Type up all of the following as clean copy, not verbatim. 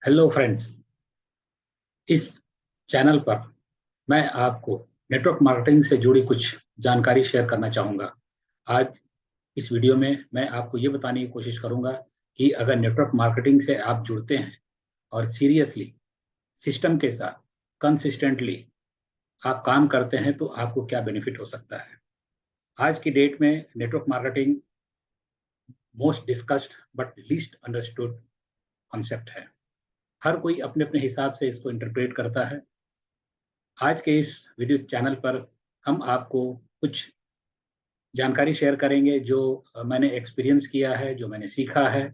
Hello friends. इस channel पर मैं आपको नेटवर्क मार्केटिंग से जुड़ी कुछ जानकारी शेयर करना चाहूँगा। आज इस वीडियो में मैं आपको ये बताने की कोशिश करूँगा कि अगर नेटवर्क मार्केटिंग से आप जुड़ते हैं और सीरियसली सिस्टम के साथ कंसिस्टेंटली आप काम करते हैं तो आपको क्या बेनिफिट हो सकता है। आज की डेट में network marketing most discussed but least understood concept है। हर कोई अपने अपने हिसाब से इसको इंटरप्रेट करता है। आज के इस वीडियो चैनल पर हम आपको कुछ जानकारी शेयर करेंगे जो मैंने एक्सपीरियंस किया है, जो मैंने सीखा है,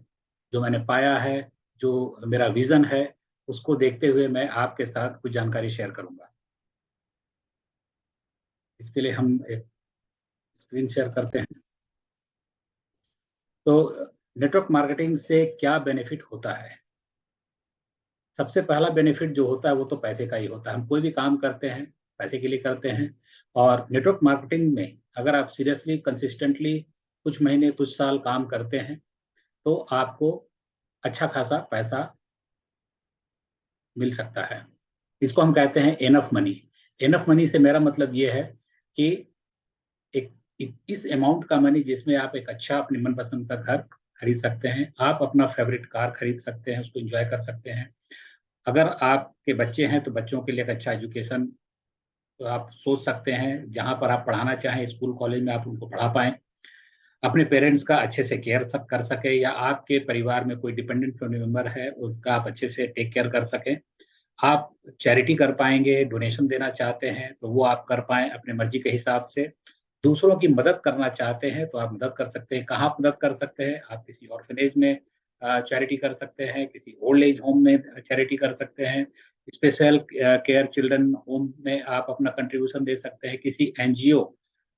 जो मैंने पाया है, जो मेरा विजन है, उसको देखते हुए मैं आपके साथ कुछ जानकारी शेयर करूंगा। इसके लिए हम एक स्क्रीन शेयर करते हैं। तो नेटवर्क मार्केटिंग से क्या बेनिफिट होता है। सबसे पहला बेनिफिट जो होता है वो तो पैसे का ही होता है। हम कोई भी काम करते हैं पैसे के लिए करते हैं, और नेटवर्क मार्केटिंग में अगर आप सीरियसली कंसिस्टेंटली कुछ महीने कुछ साल काम करते हैं तो आपको अच्छा खासा पैसा मिल सकता है। इसको हम कहते हैं एनफ मनी। एनफ मनी से मेरा मतलब ये है कि एक इस अमाउंट का मनी जिसमें आप एक अच्छा अपने मनपसंद का घर खरीद सकते हैं, आप अपना फेवरेट कार खरीद सकते हैं, उसको एंजॉय कर सकते हैं। अगर आपके बच्चे हैं तो बच्चों के लिए एक अच्छा एजुकेशन तो आप सोच सकते हैं, जहां पर आप पढ़ाना चाहें स्कूल कॉलेज में आप उनको पढ़ा पाएं। अपने पेरेंट्स का अच्छे से केयर सब कर सके, या आपके परिवार में कोई डिपेंडेंट फैमिली मेंबर है उसका आप अच्छे से टेक केयर कर सकें। आप चैरिटी कर पाएंगे, डोनेशन देना चाहते हैं तो वो आप कर पाएं अपने मर्जी के हिसाब से। दूसरों की मदद करना चाहते हैं तो आप मदद कर सकते हैं। कहाँ मदद कर सकते हैं, आप किसी ऑर्फनेज में चैरिटी कर सकते हैं, किसी ओल्ड एज होम में चैरिटी कर सकते हैं, स्पेशल केयर चिल्ड्रन होम में आप अपना कंट्रीब्यूशन दे सकते हैं, किसी एनजीओ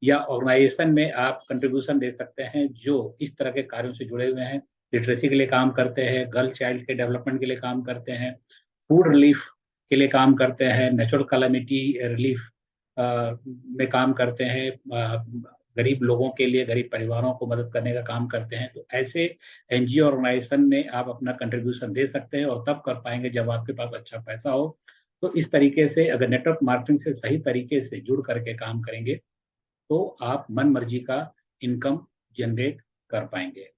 या ऑर्गेनाइजेशन में आप कंट्रीब्यूशन दे सकते हैं जो इस तरह के कार्यों से जुड़े हुए हैं। लिटरेसी के लिए काम करते हैं, गर्ल चाइल्ड के डेवलपमेंट के लिए काम करते हैं, फूड रिलीफ के लिए काम करते हैं, नेचुरल कैलामिटी रिलीफ में काम करते हैं, गरीब लोगों के लिए, गरीब परिवारों को मदद करने का काम करते हैं। तो ऐसे एनजीओ ऑर्गेनाइजेशन में आप अपना कंट्रीब्यूशन दे सकते हैं और तब कर पाएंगे जब आपके पास अच्छा पैसा हो। तो इस तरीके से अगर नेटवर्क मार्केटिंग से सही तरीके से जुड़ करके काम करेंगे तो आप मन मर्जी का इनकम जनरेट कर पाएंगे।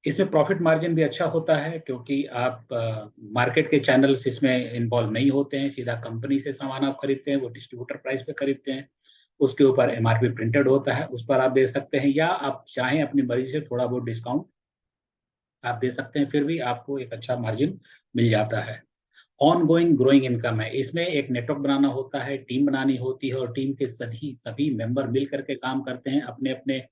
इसमें प्रॉफिट मार्जिन भी अच्छा होता है क्योंकि आप मार्केट के चैनल्स इसमें इन्वॉल्व नहीं होते हैं। सीधा कंपनी से सामान आप खरीदते हैं, वो डिस्ट्रीब्यूटर प्राइस पे खरीदते हैं, उसके ऊपर एमआरपी प्रिंटेड होता है, उस पर आप दे सकते हैं, या आप चाहें अपनी मर्जी से थोड़ा बहुत डिस्काउंट आप दे सकते हैं, फिर भी आपको एक अच्छा मार्जिन मिल जाता है। ऑन गोइंग ग्रोइंग इनकम है। इसमें एक नेटवर्क बनाना होता है, टीम बनानी होती है, और टीम के सभी सभी मेंबर मिल करके काम करते हैं, अपने अपने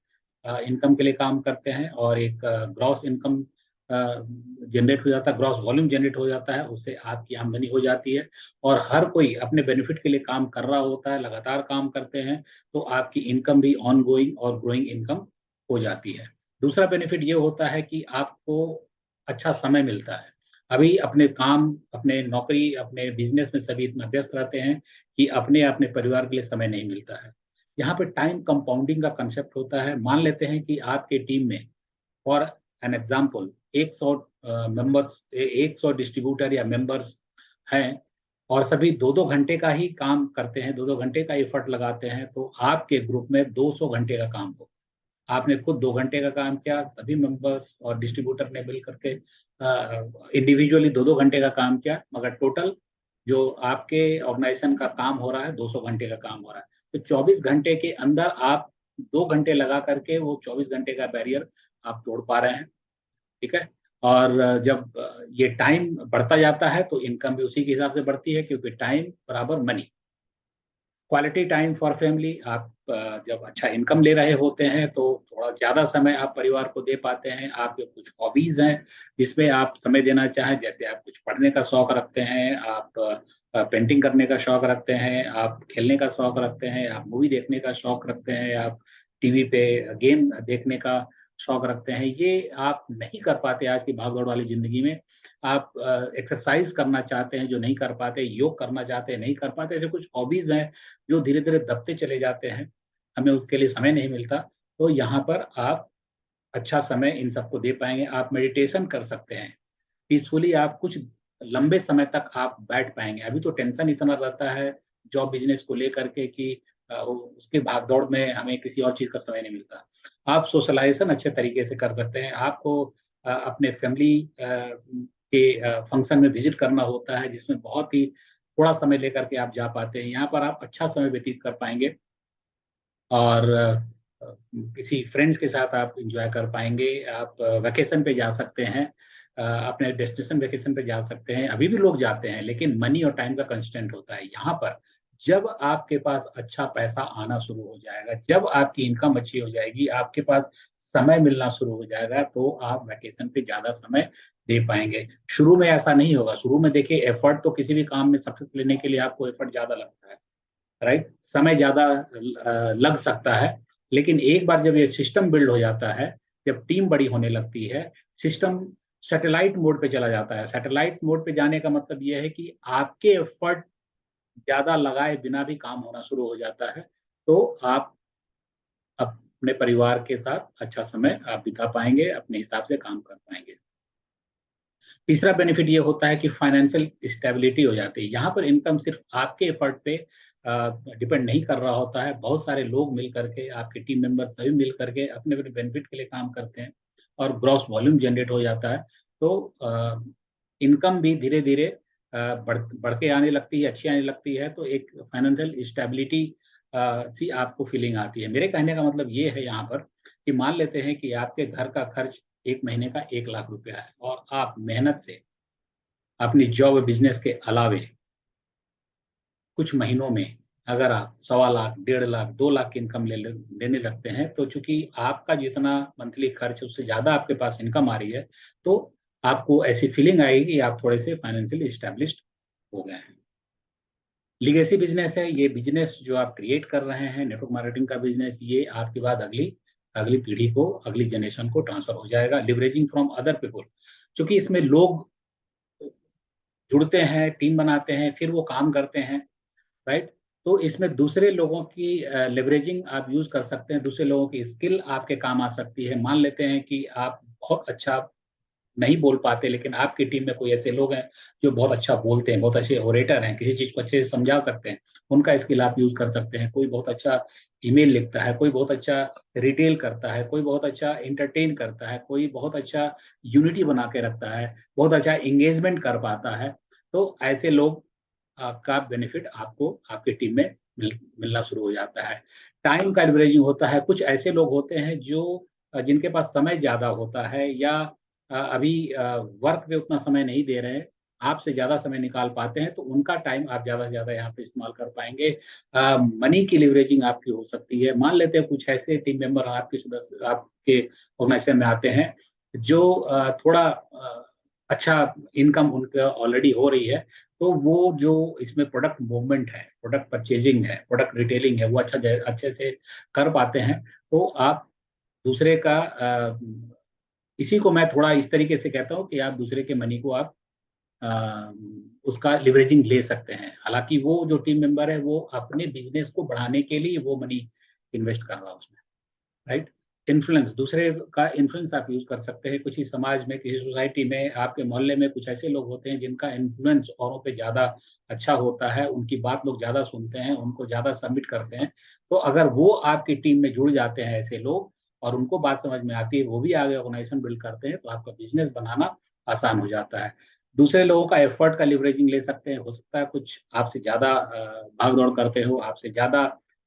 इनकम के लिए काम करते हैं, और एक ग्रॉस इनकम जनरेट हो जाता है, ग्रॉस वॉल्यूम जनरेट हो जाता है, उससे आपकी आमदनी हो जाती है। और हर कोई अपने बेनिफिट के लिए काम कर रहा होता है, लगातार काम करते हैं, तो आपकी इनकम भी ऑन गोइंग और ग्रोइंग इनकम हो जाती है। दूसरा बेनिफिट ये होता है कि आपको अच्छा समय मिलता है। अभी अपने काम, अपने नौकरी, अपने बिजनेस में सभी इतना व्यस्त रहते हैं कि अपने परिवार के लिए समय नहीं मिलता है। यहाँ पे टाइम कंपाउंडिंग का कंसेप्ट होता है। मान लेते हैं कि आपके टीम में for an example 100 members, 100 distributor या मेंबर्स हैं, और सभी 2-2 घंटे का ही काम करते हैं, 2-2 घंटे का एफर्ट लगाते हैं, तो आपके ग्रुप में 200 घंटे का काम हो। आपने खुद 2 घंटे का काम किया, सभी मेंबर्स और डिस्ट्रीब्यूटर ने मिल करके इंडिविजुअली 2-2 घंटे का काम किया, मगर टोटल जो आपके ऑर्गेनाइजेशन का काम हो रहा है 200 घंटे का काम हो रहा है। तो 24 घंटे के अंदर आप 2 घंटे लगा करके वो 24 घंटे का बैरियर आप तोड़ पा रहे हैं। ठीक है। और जब ये टाइम बढ़ता जाता है तो इनकम भी उसी के हिसाब से बढ़ती है, क्योंकि टाइम बराबर money. Quality time for family. आप जब अच्छा इनकम ले रहे होते हैं तो थोड़ा ज़्यादा समय आप परिवार को दे पाते हैं। आपके कुछ हॉबीज़ हैं जिसमें आप समय देना चाहें, जैसे आप कुछ पढ़ने का शौक रखते हैं, आप पेंटिंग करने का शौक रखते हैं, आप खेलने का शौक रखते हैं, आप मूवी देखने का शौक रखते हैं, आप टीवी पे गेम देखने का शौक रखते हैं। ये आप नहीं कर पाते आज की भागदौड़ वाली ज़िंदगी में। आप एक्सरसाइज करना चाहते हैं जो नहीं कर पाते, योग करना चाहते हैं नहीं कर पाते, ऐसे कुछ हॉबीज़ हैं जो धीरे धीरे दबते चले जाते हैं, हमें उसके लिए समय नहीं मिलता। तो यहाँ पर आप अच्छा समय इन सबको दे पाएंगे। आप मेडिटेशन कर सकते हैं, पीसफुली आप कुछ लंबे समय तक आप बैठ पाएंगे। अभी तो टेंशन इतना रहता है जॉब बिजनेस को लेकर के कि उसके भागदौड़ में हमें किसी और चीज का समय नहीं मिलता। आप सोशलाइजेशन अच्छे तरीके से कर सकते हैं। आपको अपने फैमिली के फंक्शन में विजिट करना होता है, जिसमें बहुत ही थोड़ा समय लेकर के आप जा पाते हैं। यहाँ पर आप अच्छा समय व्यतीत कर पाएंगे और किसी फ्रेंड्स के साथ आप एंजॉय कर पाएंगे। आप वेकेशन पे जा सकते हैं, अपने डेस्टिनेशन वेकेशन पे जा सकते हैं। अभी भी लोग जाते हैं, लेकिन मनी और टाइम का कंस्टेंट होता है। यहाँ पर जब आपके पास अच्छा पैसा आना शुरू हो जाएगा, जब आपकी इनकम अच्छी हो जाएगी, आपके पास समय मिलना शुरू हो जाएगा, तो आप वेकेशन पे ज्यादा समय दे पाएंगे। शुरू में ऐसा नहीं होगा। शुरू में देखिए, एफर्ट तो किसी भी काम में सक्सेस लेने के लिए आपको एफर्ट ज्यादा लगता है, राइट। समय ज्यादा लग सकता है, लेकिन एक बार जब ये सिस्टम बिल्ड हो जाता है, जब टीम बड़ी होने लगती है, सिस्टम सैटेलाइट मोड पे चला जाता है। सैटेलाइट मोड पे जाने का मतलब यह है कि आपके एफर्ट ज्यादा लगाए बिना भी काम होना शुरू हो जाता है। तो आप अपने परिवार के साथ अच्छा समय आप बिता पाएंगे, अपने हिसाब से काम कर पाएंगे। तीसरा बेनिफिट ये होता है कि फाइनेंशियल स्टेबिलिटी हो जाती है। यहाँ पर इनकम सिर्फ आपके एफर्ट पे डिपेंड नहीं कर रहा होता है। बहुत सारे लोग मिल करके, आपके टीम मेंबर सभी मिल करके अपने अपने बेनिफिट के लिए काम करते हैं और ग्रॉस वॉल्यूम जनरेट हो जाता है। तो इनकम भी धीरे धीरे बढ़ के आने लगती है, अच्छी आने लगती है। तो एक फाइनेंशियल स्टेबिलिटी सी आपको फीलिंग आती है। मेरे कहने का मतलब ये है यहाँ पर कि मान लेते हैं कि आपके घर का खर्च एक महीने का 1 लाख रुपया है, और आप मेहनत से अपनी जॉब बिजनेस के अलावे कुछ महीनों में अगर आप 1.25 लाख, 1.5 लाख, 2 लाख की इनकम लेने लगते हैं, तो चूंकि आपका जितना मंथली खर्च है उससे ज्यादा आपके पास इनकम आ रही है, तो आपको ऐसी फीलिंग आएगी कि आप थोड़े से फाइनेंशियली स्टैब्लिश्ड हो गए हैं। लीगेसी बिजनेस है ये बिजनेस जो आप क्रिएट कर रहे हैं, नेटवर्क मार्केटिंग का बिजनेस, ये आपके बाद अगली अगली पीढ़ी को, अगली जनरेशन को ट्रांसफर हो जाएगा। लिवरेजिंग फ्रॉम अदर पीपल, क्योंकि इसमें लोग जुड़ते हैं, टीम बनाते हैं, फिर वो काम करते हैं, राइट। तो इसमें दूसरे लोगों की लेवरेजिंग आप यूज कर सकते हैं। दूसरे लोगों की स्किल आपके काम आ सकती है। मान लेते हैं कि आप बहुत अच्छा नहीं बोल पाते, लेकिन आपकी टीम में कोई ऐसे लोग हैं जो बहुत अच्छा बोलते हैं, बहुत अच्छे ओरेटर हैं, किसी चीज को अच्छे से समझा सकते हैं, उनका स्किल आप यूज कर सकते हैं। कोई बहुत अच्छा ईमेल लिखता है, कोई बहुत अच्छा रिटेल करता है, कोई बहुत अच्छा इंटरटेन करता है, कोई बहुत अच्छा यूनिटी बना के रखता है, बहुत अच्छा इंगेजमेंट कर पाता है। तो ऐसे लोग का बेनिफिट आपको आपके टीम में मिलना शुरू हो जाता है। टाइम का लिवरेजिंग होता है। कुछ ऐसे लोग होते हैं जो जिनके पास समय ज्यादा होता है, या अभी वर्क पे उतना समय नहीं दे रहे हैं, आपसे ज्यादा समय निकाल पाते हैं, तो उनका टाइम आप ज्यादा से ज्यादा यहाँ पे इस्तेमाल कर पाएंगे। मनी की लिवरेजिंग आपकी हो सकती है। मान लेते हैं कुछ ऐसे टीम मेंबर आपके सदस्य आपके ऑर्गेनाइजेशन में आते हैं जो थोड़ा अच्छा इनकम उनका ऑलरेडी हो रही है, तो वो जो इसमें प्रोडक्ट मूवमेंट है, प्रोडक्ट परचेजिंग है, प्रोडक्ट रिटेलिंग है, वो अच्छे से कर पाते हैं। तो आप दूसरे का इसी को मैं थोड़ा इस तरीके से कहता हूँ कि आप दूसरे के मनी को आप अ, उसका लिवरेजिंग ले सकते हैं। हालांकि वो जो टीम मेंबर है वो अपने बिजनेस को बढ़ाने के लिए वो मनी इन्वेस्ट कर रहा है उसमें, राइट। इन्फ्लुएंस, दूसरे का इन्फ्लुएंस आप यूज कर सकते हैं। किसी समाज में, किसी सोसाइटी में, आपके मोहल्ले में कुछ ऐसे लोग होते हैं जिनका इन्फ्लुएंस औरों पे ज्यादा अच्छा होता है, उनकी बात लोग ज्यादा सुनते हैं, उनको ज्यादा सबमिट करते हैं। तो अगर वो आपकी टीम में जुड़ जाते हैं ऐसे लोग, और उनको बात समझ में आती है, वो भी आगे ऑर्गेनाइजेशन बिल्ड करते हैं, तो आपका बिजनेस बनाना आसान हो जाता है। दूसरे लोगों का एफर्ट का लिवरेजिंग ले सकते हैं। हो सकता है कुछ आपसे ज्यादा भाग दौड़ करते हो, आपसे ज्यादा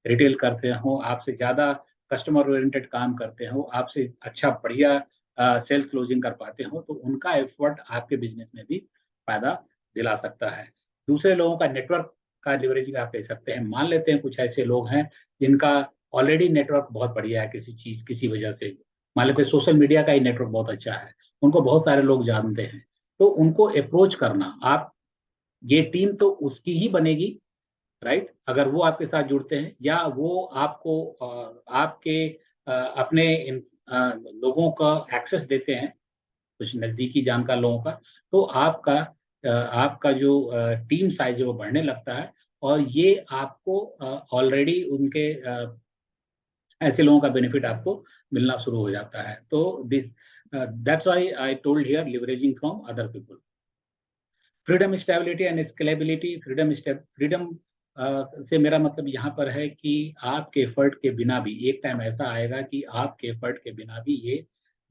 रिटेल करते हो, आपसे ज्यादा कस्टमर ओरिएंटेड काम करते हो, आपसे अच्छा बढ़िया सेल्स क्लोजिंग कर पाते हो, तो उनका एफर्ट आपके बिजनेस में भी फायदा दिला सकता है। दूसरे लोगों का नेटवर्क का लिवरेजिंग आप ले सकते हैं। मान लेते हैं कुछ ऐसे लोग हैं जिनका ऑलरेडी नेटवर्क बहुत बढ़िया है, किसी चीज किसी वजह से। मान लेते हैं सोशल मीडिया का ही नेटवर्क बहुत अच्छा है, उनको बहुत सारे लोग जानते हैं, तो उनको अप्रोच करना, आप ये टीम तो उसकी ही बनेगी, राइट। अगर वो आपके साथ जुड़ते हैं, या वो आपको आपके अपने लोगों का एक्सेस देते हैं, कुछ नजदीकी जानकार लोगों का, तो आपका जो टीम साइज है वो बढ़ने लगता है। और ये आपको ऑलरेडी उनके ऐसे लोगों का बेनिफिट आपको मिलना शुरू हो जाता है। तो this That's why I told here leveraging from other people. Freedom, stability and scalability. Freedom से मेरा मतलब यहाँ पर है कि आपके एफर्ट के बिना भी एक टाइम ऐसा आएगा कि आपके एफर्ट के बिना भी ये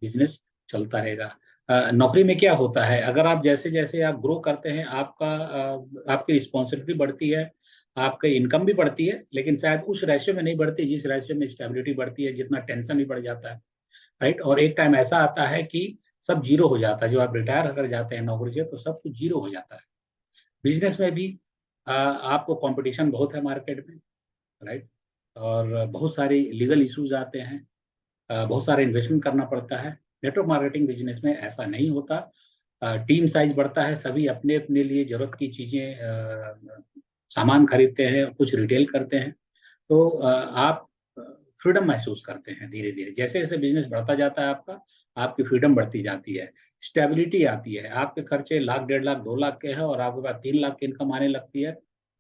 बिजनेस चलता रहेगा. नौकरी में क्या होता है, अगर आप जैसे जैसे आप ग्रो करते हैं आपकी रिस्पॉन्सिबिलिटी बढ़ती है, आपकी इनकम भी बढ़ती है, लेकिन शायद उस रेशियो में नहीं बढ़ती जिस रेशियो में स्टेबिलिटी बढ़ती है, जितना टेंशन भी बढ़ जाता है. राइट. और एक टाइम ऐसा आता है कि सब जीरो हो जाता है. जब आप रिटायर अगर जाते हैं नौकरी से तो सब कुछ जीरो हो जाता है. बिजनेस में भी आपको कंपटीशन बहुत है मार्केट में. राइट. और बहुत सारी लीगल इश्यूज आते हैं, बहुत सारे इन्वेस्टमेंट करना पड़ता है. नेटवर्क मार्केटिंग बिजनेस में ऐसा नहीं होता. टीम साइज बढ़ता है, सभी अपने अपने लिए जरूरत की चीजें सामान खरीदते हैं, कुछ रिटेल करते हैं. तो आप फ्रीडम महसूस करते हैं धीरे धीरे. जैसे जैसे बिजनेस बढ़ता जाता है आपका, आपकी फ्रीडम बढ़ती जाती है, स्टेबिलिटी आती है. आपके खर्चे लाख, 1.5 लाख, 2 लाख के हैं और आपके पास 3 लाख की इनकम आने लगती है.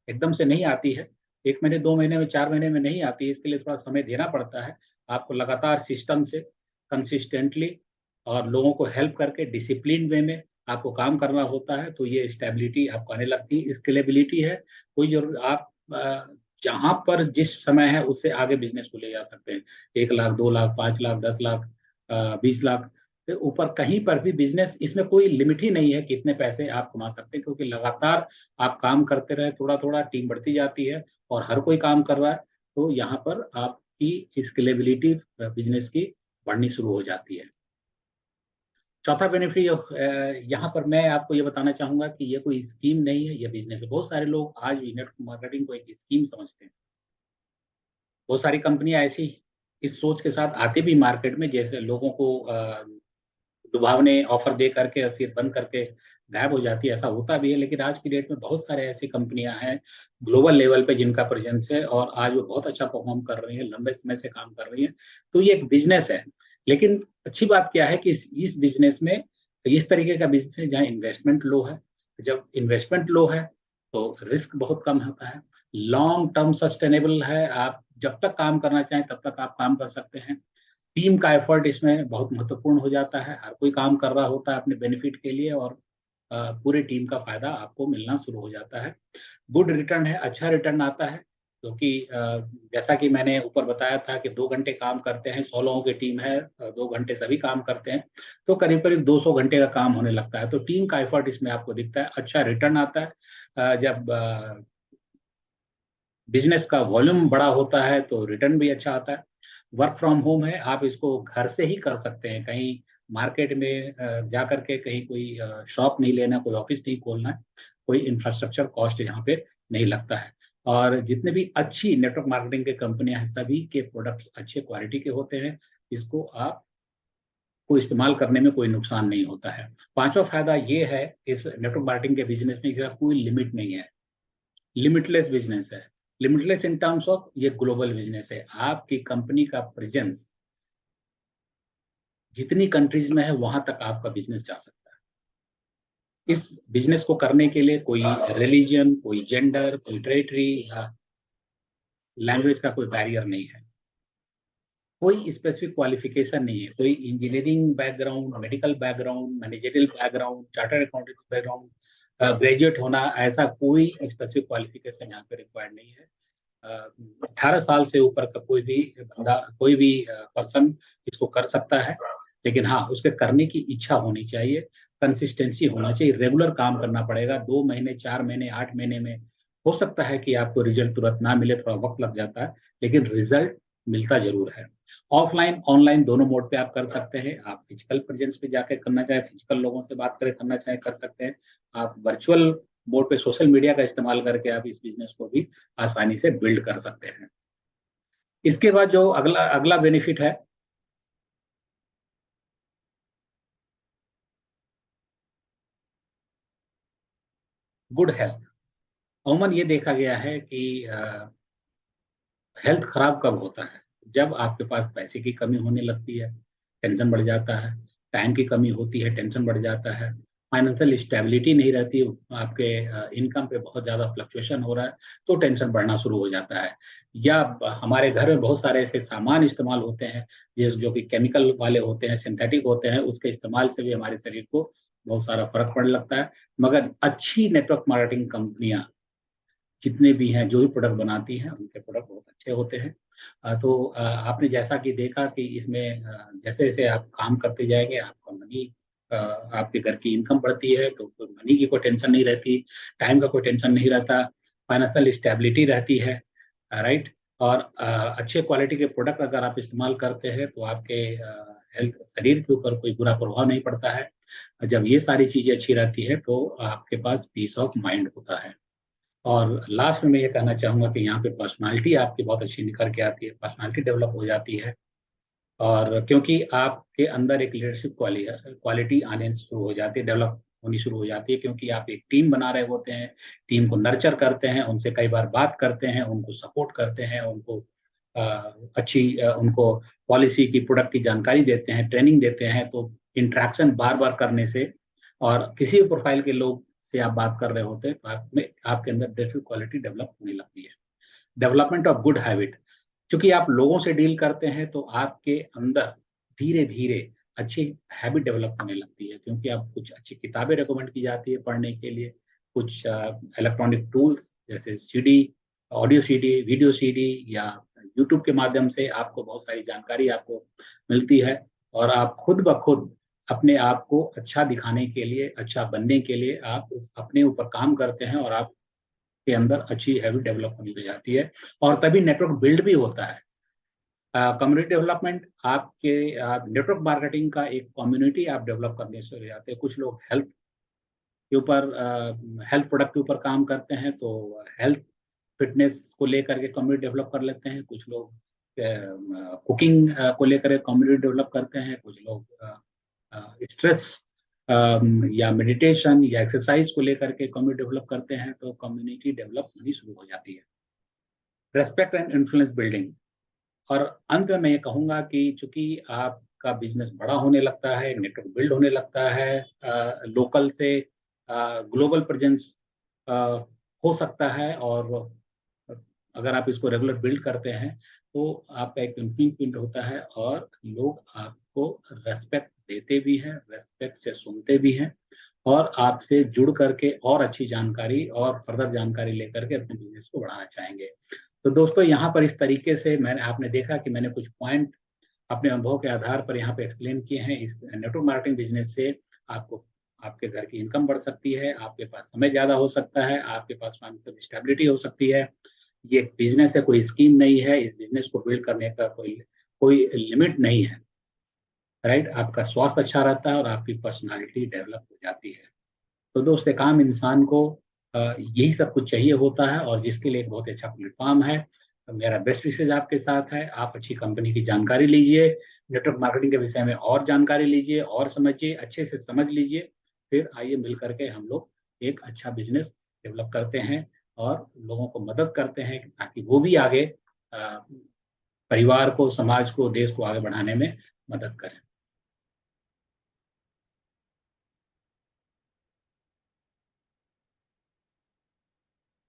एकदम से नहीं आती है, 1 महीने, 2 महीने में, 4 महीने में नहीं आती है. इसके लिए थोड़ा समय देना पड़ता है. आपको लगातार सिस्टम से कंसिस्टेंटली और लोगों को हेल्प करके डिसिप्लिन वे में आपको काम करना होता है. तो ये स्टेबिलिटी आपको आने लगती है. स्केलेबिलिटी है, कोई जरूर आप जहां पर जिस समय है उससे आगे बिजनेस को ले जा सकते हैं. 1 लाख, 2 लाख, 5 लाख, 10 लाख, 20 लाख से ऊपर कहीं पर भी बिजनेस, इसमें कोई लिमिट ही नहीं है कितने पैसे आप कमा सकते हैं, क्योंकि लगातार आप काम करते रहे, थोड़ा थोड़ा टीम बढ़ती जाती है और हर कोई काम कर रहा है. तो यहाँ पर आपकी स्केलेबिलिटी बिजनेस की बढ़नी शुरू हो जाती है. चौथा बेनिफिट यहाँ पर मैं आपको ये बताना चाहूंगा कि ये कोई स्कीम नहीं है, ये बिजनेस है. बहुत सारे लोग आज भी नेटवर्क मार्केटिंग को एक स्कीम समझते हैं. बहुत सारी कंपनियां ऐसी इस सोच के साथ आती भी मार्केट में, जैसे लोगों को लुभावने ऑफर दे करके और फिर बंद करके गायब हो जाती है. ऐसा होता भी है, लेकिन आज की डेट में बहुत सारे ऐसी कंपनियां हैं ग्लोबल लेवल पे जिनका प्रेजेंस है और आज वो बहुत अच्छा परफॉर्म कर रही हैं, लंबे समय से काम कर रही हैं. तो ये एक बिजनेस है. लेकिन अच्छी बात क्या है कि इस बिजनेस में, इस तरीके का बिजनेस है जहाँ इन्वेस्टमेंट लो है. जब इन्वेस्टमेंट लो है तो रिस्क बहुत कम होता है. लॉन्ग टर्म सस्टेनेबल है. आप जब तक काम करना चाहें तब तक आप काम कर सकते हैं. टीम का एफर्ट इसमें बहुत महत्वपूर्ण हो जाता है. हर कोई काम कर रहा होता है अपने बेनिफिट के लिए और पूरी टीम का फायदा आपको मिलना शुरू हो जाता है. गुड रिटर्न है, अच्छा रिटर्न आता है, क्योंकि जैसा कि मैंने ऊपर बताया था कि 2 घंटे काम करते हैं, 100 लोगों की टीम है, 2 घंटे सभी काम करते हैं, तो करीब करीब 200 घंटे का काम होने लगता है. तो टीम का एफर्ट इसमें आपको दिखता है. अच्छा रिटर्न आता है. जब बिजनेस का वॉल्यूम बड़ा होता है तो रिटर्न भी अच्छा आता है. वर्क फ्रॉम होम है, आप इसको घर से ही कर सकते हैं. कहीं मार्केट में जा करके कहीं कोई शॉप नहीं लेना, कोई ऑफिस नहीं खोलना है, कोई इंफ्रास्ट्रक्चर कॉस्ट यहाँ पे नहीं लगता है. और जितने भी अच्छी नेटवर्क मार्केटिंग के कंपनियां हैं सभी के प्रोडक्ट्स अच्छे क्वालिटी के होते हैं. इसको आप को इस्तेमाल करने में कोई नुकसान नहीं होता है. पांचवा फायदा ये है इस नेटवर्क मार्केटिंग के बिजनेस में कि कोई लिमिट नहीं है. लिमिटलेस बिजनेस है. लिमिटलेस इन टर्म्स ऑफ ये ग्लोबल बिजनेस है. आपकी कंपनी का प्रेजेंस जितनी कंट्रीज में है वहां तक आपका बिजनेस जा सकता है. इस बिजनेस को करने के लिए कोई रिलीजन, कोई जेंडर, कोई टेरिटरी या लैंग्वेज का कोई बैरियर नहीं है. कोई स्पेसिफिक क्वालिफिकेशन नहीं है. कोई engineering background, medical background, managerial background, chartered accountant background, graduate होना, ऐसा कोई स्पेसिफिक क्वालिफिकेशन यहाँ पे रिक्वायर्ड नहीं है. 18 साल से ऊपर का कोई भी बंदा, कोई भी पर्सन इसको कर सकता है. लेकिन हाँ, उसके करने की इच्छा होनी चाहिए, कंसिस्टेंसी होना चाहिए, रेगुलर काम करना पड़ेगा. 2 महीने, 4 महीने, 8 महीने में हो सकता है कि आपको रिजल्ट तुरंत ना मिले, थोड़ा वक्त लग जाता है, लेकिन रिजल्ट मिलता जरूर है. ऑफलाइन ऑनलाइन दोनों मोड पे आप कर सकते हैं. आप फिजिकल प्रेजेंस पे जाकर करना चाहे, फिजिकल लोगों से बात करें करना चाहे कर सकते हैं. आप वर्चुअल मोड पे सोशल मीडिया का इस्तेमाल करके आप इस बिजनेस को भी आसानी से बिल्ड कर सकते हैं. इसके बाद जो अगला अगला बेनिफिट है, गुड हेल्थ. अमूमन ये देखा गया है कि हेल्थ खराब कब होता है, जब आपके पास पैसे की कमी होने लगती है, टेंशन बढ़ जाता है. टाइम की कमी होती है, टेंशन बढ़ जाता है. फाइनेंशियल स्टेबिलिटी नहीं रहती, आपके इनकम पे बहुत ज़्यादा फ्लक्चुएशन हो रहा है, तो टेंशन बढ़ना शुरू हो जाता है। या हमारे घर में बहुत सारे ऐसे सामान इस्तेमाल होते हैं जो कि केमिकल वाले होते हैं, सिंथेटिक होते हैं, उसके इस्तेमाल से भी हमारे शरीर को बहुत सारा फर्क पड़ने लगता है। मगर अच्छी नेटवर्क मार्केटिंग कंपनियां जितने भी हैं, जो भी प्रोडक्ट बनाती हैं, उनके प्रोडक्ट बहुत अच्छे होते हैं। तो आपने जैसा कि देखा कि इसमें जैसे-जैसे आप काम करते जाएँगे, आपका मनी आपके घर की इनकम बढ़ती है, तो कोई मनी की कोई टेंशन नहीं रहती, टाइम का कोई टेंशन नहीं रहता, फाइनेंशियल स्टेबिलिटी रहती है, राइट? और अच्छे क्वालिटी के प्रोडक्ट अगर आप इस्तेमाल करते हैं, तो आपके हेल्थ शरीर के ऊपर कोई बुरा प्रभाव नहीं पड़ता है। जब ये सारी चीज़ें अच्छी रहती है, तो आपके पास पीस ऑफ माइंड होता है। और लास्ट में मैं ये कहना चाहूँगा कि यहाँ पे पर्सनैलिटी आपकी बहुत अच्छी निखर के आती है, पर्सनैलिटी डेवलप हो जाती है। और क्योंकि आपके अंदर एक लीडरशिप क्वालिटी आने शुरू हो जाती है, डेवलप होनी शुरू हो जाती है, क्योंकि आप एक टीम बना रहे होते हैं, टीम को नर्चर करते हैं, उनसे कई बार बात करते हैं, उनको सपोर्ट करते हैं, उनको उनको पॉलिसी की, प्रोडक्ट की जानकारी देते हैं, ट्रेनिंग देते हैं, तो इंटरेक्शन बार-बार करने से और किसी भी प्रोफाइल के लोग से आप बात कर रहे होते हैं, तो आप में आपके अंदर लीडरशिप क्वालिटी डेवलप होने लगती है। डेवलपमेंट ऑफ गुड हैबिट, चूँकि आप लोगों से डील करते हैं, तो आपके अंदर धीरे-धीरे अच्छी हैबिट डेवलप होने लगती है, क्योंकि आप कुछ अच्छी किताबें रिकमेंड की जाती है पढ़ने के लिए, कुछ इलेक्ट्रॉनिक टूल्स जैसे CD, audio CD, video CD या यूट्यूब के माध्यम से आपको बहुत सारी जानकारी आपको मिलती है और आप खुद ब खुद अपने आप को अच्छा दिखाने के लिए, अच्छा बनने के लिए आप उस अपने ऊपर काम करते हैं और आप के अंदर अच्छी हैबिट डेवलप होने लग जाती है और तभी नेटवर्क बिल्ड भी होता है। कम्युनिटी डेवलपमेंट आपके नेटवर्क मार्केटिंग का एक कम्युनिटी आप डेवलप करने से हो जाते हैं। कुछ लोग के ऊपर हेल्थ प्रोडक्ट के ऊपर काम करते हैं, तो हेल्थ फिटनेस को लेकर के कम्युनिटी डेवलप कर लेते हैं। कुछ लोग कुकिंग को लेकर के कम्युनिटी डेवलप करते हैं। कुछ लोग स्ट्रेस या मेडिटेशन या एक्सरसाइज को लेकर के कम्युनिटी डेवलप करते हैं, तो कम्युनिटी डेवलप होनी शुरू हो जाती है। रेस्पेक्ट एंड इन्फ्लुएंस बिल्डिंग, और अंत में मैं ये कहूँगा कि चूँकि आपका बिज़नेस बड़ा होने लगता है, नेटवर्क बिल्ड होने लगता है, लोकल से ग्लोबल प्रेज़ेंस अ, हो सकता है और अगर आप इसको रेगुलर बिल्ड करते हैं, तो आपका एक इम्प्रूवमेंट होता है और लोग आपको रिस्पेक्ट देते भी हैं, रिस्पेक्ट से सुनते भी हैं और आपसे जुड़ करके और अच्छी जानकारी और फर्दर जानकारी लेकर के अपने बिज़नेस को बढ़ाना चाहेंगे। तो दोस्तों, यहाँ पर इस तरीके से आपने देखा कि मैंने कुछ पॉइंट अपने अनुभव के आधार पर यहाँ पे एक्सप्लेन किए हैं। इस नेटवर्क मार्केटिंग बिजनेस से आपको आपके घर की इनकम बढ़ सकती है, आपके पास समय ज़्यादा हो सकता है, आपके पास फाइनेंशियल स्टेबिलिटी हो सकती है। ये एक बिजनेस है, कोई स्कीम नहीं है। इस बिजनेस को बिल्ड करने का कोई कोई लिमिट नहीं है, राइट? आपका स्वास्थ्य अच्छा रहता है और आपकी पर्सनैलिटी डेवलप हो जाती है। तो दोस्त, एक आम इंसान को यही सब कुछ चाहिए होता है और जिसके लिए एक बहुत अच्छा प्लेटफ़ॉर्म है। तो मेरा बेस्ट विशेज़ आपके साथ है। आप अच्छी कंपनी की जानकारी लीजिए, नेटवर्क मार्केटिंग के विषय में और जानकारी लीजिए और समझिए, अच्छे से समझ लीजिए। फिर आइए मिल कर के हम लोग एक अच्छा बिज़नेस डेवलप करते हैं और लोगों को मदद करते हैं ताकि वो भी आगे परिवार को, समाज को, देश को आगे बढ़ाने में मदद करें।